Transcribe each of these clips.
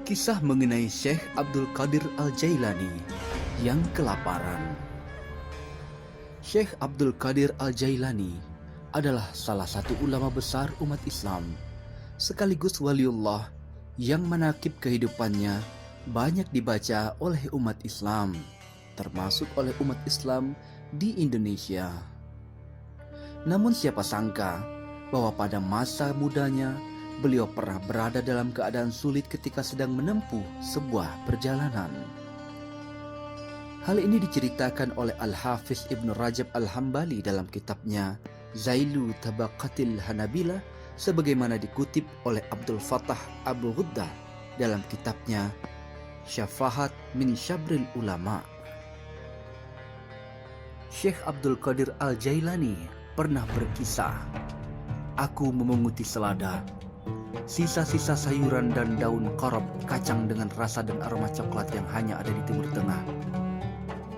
Kisah mengenai Syekh Abdul Qadir Al-Jailani yang kelaparan. Syekh Abdul Qadir Al-Jailani adalah salah satu ulama besar umat Islam, sekaligus waliullah yang manakib kehidupannya banyak dibaca oleh umat Islam, termasuk oleh umat Islam di Indonesia. Namun siapa sangka bahwa pada masa mudanya beliau pernah berada dalam keadaan sulit ketika sedang menempuh sebuah perjalanan. Hal ini diceritakan oleh Al-Hafiz Ibn Rajab Al-Hambali dalam kitabnya Zailu Tabaqatil Hanabila, sebagaimana dikutip oleh Abdul Fattah Abu Ghuddah dalam kitabnya Syafahat min Syabril Ulama. Syekh Abdul Qadir Al-Jailani pernah berkisah, "Aku memunguti selada, sisa-sisa sayuran dan daun korob, kacang dengan rasa dan aroma coklat yang hanya ada di Timur Tengah,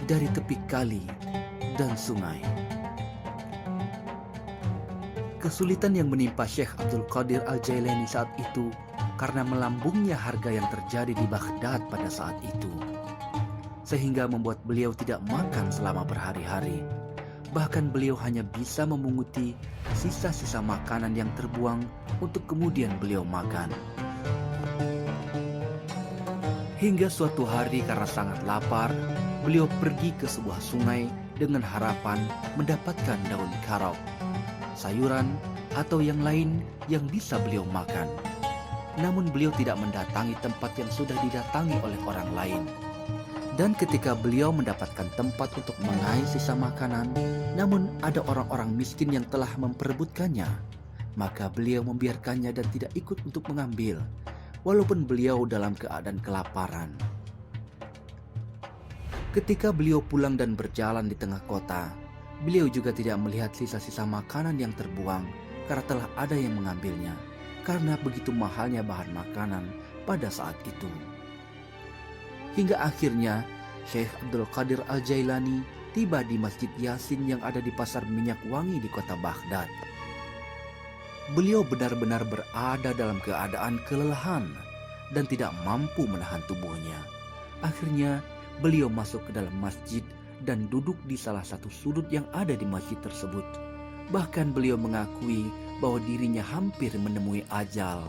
dari tepi kali dan sungai." Kesulitan yang menimpa Syekh Abdul Qadir Al-Jailani saat itu karena melambungnya harga yang terjadi di Baghdad pada saat itu, sehingga membuat beliau tidak makan selama berhari-hari. Bahkan beliau hanya bisa memunguti sisa-sisa makanan yang terbuang untuk kemudian beliau makan. Hingga suatu hari karena sangat lapar, beliau pergi ke sebuah sungai dengan harapan mendapatkan daun karok, sayuran, atau yang lain yang bisa beliau makan. Namun beliau tidak mendatangi tempat yang sudah didatangi oleh orang lain. Dan ketika beliau mendapatkan tempat untuk mengais sisa makanan, namun ada orang-orang miskin yang telah memperebutkannya, maka beliau membiarkannya dan tidak ikut untuk mengambil, walaupun beliau dalam keadaan kelaparan. Ketika beliau pulang dan berjalan di tengah kota, beliau juga tidak melihat sisa-sisa makanan yang terbuang karena telah ada yang mengambilnya, karena begitu mahalnya bahan makanan pada saat itu. Hingga akhirnya Syekh Abdul Qadir Al-Jailani tiba di Masjid Yasin yang ada di Pasar Minyak Wangi di kota Baghdad. Beliau benar-benar berada dalam keadaan kelelahan dan tidak mampu menahan tubuhnya. Akhirnya beliau masuk ke dalam masjid dan duduk di salah satu sudut yang ada di masjid tersebut. Bahkan beliau mengakui bahwa dirinya hampir menemui ajal.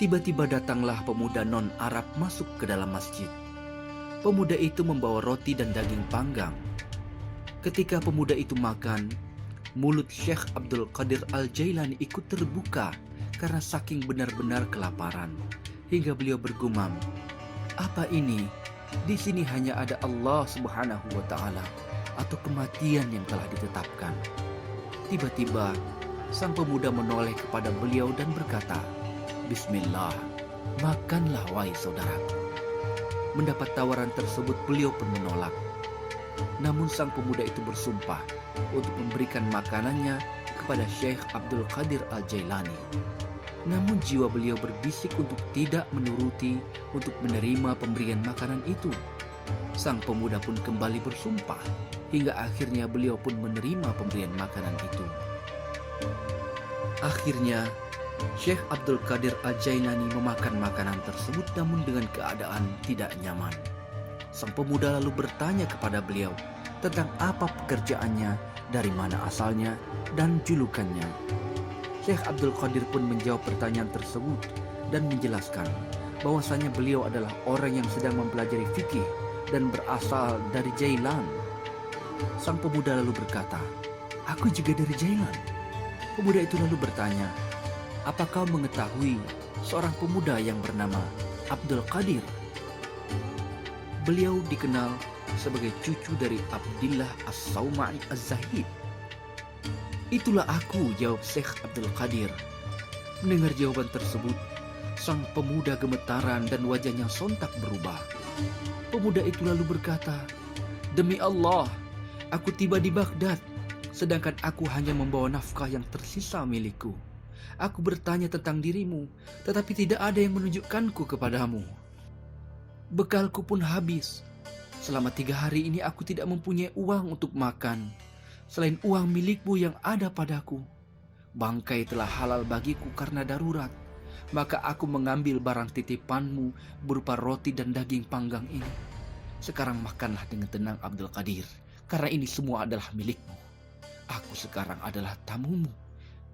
Tiba-tiba datanglah pemuda non-Arab masuk ke dalam masjid. Pemuda itu membawa roti dan daging panggang. Ketika pemuda itu makan, mulut Syekh Abdul Qadir Al-Jailani ikut terbuka karena saking benar-benar kelaparan. Hingga beliau bergumam, "Apa ini? Di sini hanya ada Allah Subhanahu wa Ta'ala atau kematian yang telah ditetapkan." Tiba-tiba sang pemuda menoleh kepada beliau dan berkata, "Bismillah, makanlah wahai saudara." Mendapat tawaran tersebut beliau pun menolak. Namun sang pemuda itu bersumpah untuk memberikan makanannya kepada Syekh Abdul Qadir Al-Jailani. Namun jiwa beliau berbisik untuk tidak menuruti untuk menerima pemberian makanan itu. Sang pemuda pun kembali bersumpah, hingga akhirnya beliau pun menerima pemberian makanan itu. Akhirnya Syekh Abdul Qadir Al-Jailani memakan makanan tersebut namun dengan keadaan tidak nyaman. Sang pemuda lalu bertanya kepada beliau tentang apa pekerjaannya, dari mana asalnya, dan julukannya. Syekh Abdul Qadir pun menjawab pertanyaan tersebut dan menjelaskan bahwasanya beliau adalah orang yang sedang mempelajari fikih dan berasal dari Jailan. Sang pemuda lalu berkata, "Aku juga dari Jailan." Pemuda itu lalu bertanya, "Apa kau mengetahui seorang pemuda yang bernama Abdul Qadir?" Beliau dikenal sebagai cucu dari Abdillah As-Sauma'i Az-Zahid. "Itulah aku," jawab Syekh Abdul Qadir. Mendengar jawaban tersebut, sang pemuda gemetaran dan wajahnya sontak berubah. Pemuda itu lalu berkata, "Demi Allah, aku tiba di Baghdad, sedangkan aku hanya membawa nafkah yang tersisa milikku. Aku bertanya tentang dirimu, tetapi tidak ada yang menunjukkanku kepadamu. Bekalku pun habis. Selama 3 hari ini aku tidak mempunyai uang untuk makan, selain uang milikmu yang ada padaku. Bangkai telah halal bagiku karena darurat. maka aku mengambil barang titipanmu berupa roti dan daging panggang ini. Sekarang makanlah dengan tenang Abdul Qadir, karena ini semua adalah milikmu. Aku sekarang adalah tamumu,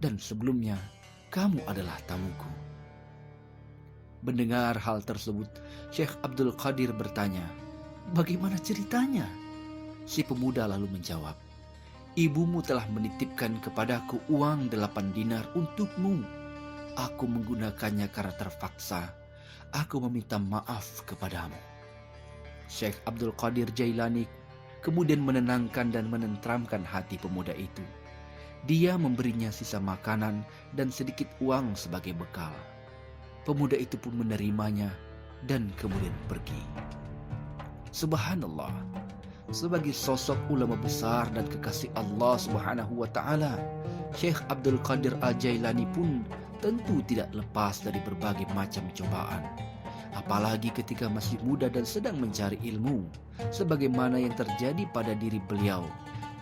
dan sebelumnya kamu adalah tamuku." Mendengar hal tersebut, Syekh Abdul Qadir bertanya, "Bagaimana ceritanya?" Si pemuda lalu menjawab, "Ibumu telah menitipkan kepadaku uang 8 dinar untukmu. Aku menggunakannya karena terpaksa. Aku meminta maaf kepadamu." Syekh Abdul Qadir Jailani kemudian menenangkan dan menenteramkan hati pemuda itu. Dia memberinya sisa makanan dan sedikit uang sebagai bekal. Pemuda itu pun menerimanya dan kemudian pergi. Subhanallah, sebagai sosok ulama besar dan kekasih Allah Subhanahu wa taala, Syekh Abdul Qadir Al-Jailani pun tentu tidak lepas dari berbagai macam cobaan. Apalagi ketika masih muda dan sedang mencari ilmu, sebagaimana yang terjadi pada diri beliau,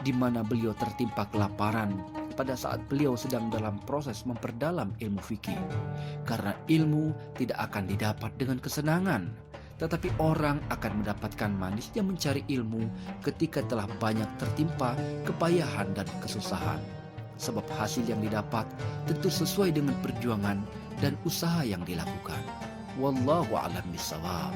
di mana beliau tertimpa kelaparan pada saat beliau sedang dalam proses memperdalam ilmu fikih. Karena ilmu tidak akan didapat dengan kesenangan, tetapi orang akan mendapatkan manisnya mencari ilmu ketika telah banyak tertimpa kepayahan dan kesusahan. Sebab hasil yang didapat tentu sesuai dengan perjuangan dan usaha yang dilakukan. Wallahu a'lam bishawab.